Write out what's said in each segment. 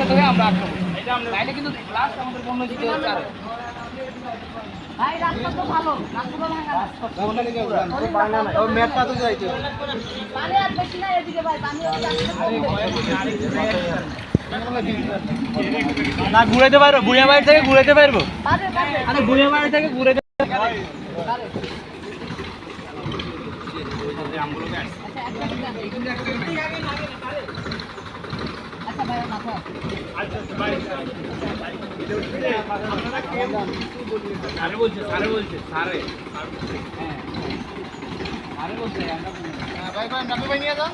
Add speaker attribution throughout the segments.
Speaker 1: সাথে হয়ে আমরা আটকাবো। তাইলে কিন্তু লাস্ট আমাদের বন্য দিতে হচ্ছে আর ভাই রাস্তা তো ভালো, রাস্তাটা ভাঙা না।
Speaker 2: ও মেটটা তো যাইতে
Speaker 1: পানি আর বেশি না এদিকে ভাই, পানি
Speaker 2: না ঘুরাইতে পারবো, বুড়িয়া বাড়ি থেকে ঘুরাইতে পারবো। আরে বুড়িয়া বাড়ি থেকে ঘুরাইতে
Speaker 1: আচ্ছা ভাই মাথা
Speaker 2: সারে বলছে সারে
Speaker 1: ভাই ভাই নামে ভাই নিয়ে যাও।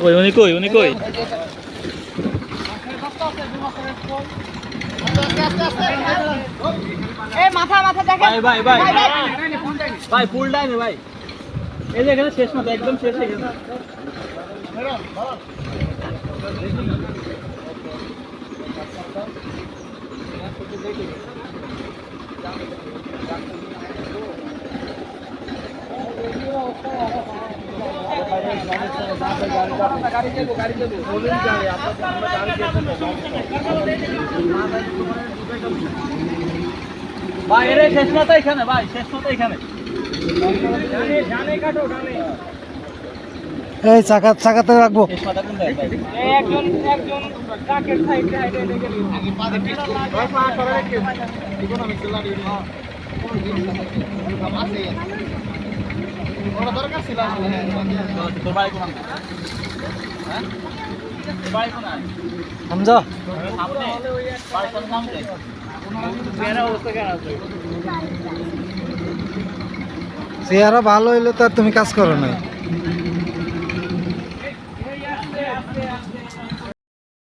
Speaker 2: ওই উনি কই
Speaker 1: এই মাথা দেখেন
Speaker 2: ভাই ভাই ফুল টাইমে ভাই, এই যে এখানে শেষ মাথা একদম শেষ হয়ে গেছে। ভাই এর শেষ মাথা এখানে, ভাই শেষ মাথা এখানে।
Speaker 3: এই চাকাতে রাখবো।
Speaker 2: শেষ মাথা কোন জায়গায়?
Speaker 1: একজন ট্রাকের সাইডে হাইডে লেগে আগে পা দেখি ভাই পা করে রেখে ইকোনমিক্স লাগি না আছে ওরা দরকার ছিল আসলে।
Speaker 2: তোর বাড়ি কোন নাম? হ্যাঁ তোর বাড়ি কোন নাম?
Speaker 3: হামজা
Speaker 2: সামনে বাড়ি কোন নাম রে? বেরা অবস্থা কেন আছে?
Speaker 3: চেহারা ভালো হইলে তো আর তুমি কাজ করো নাই।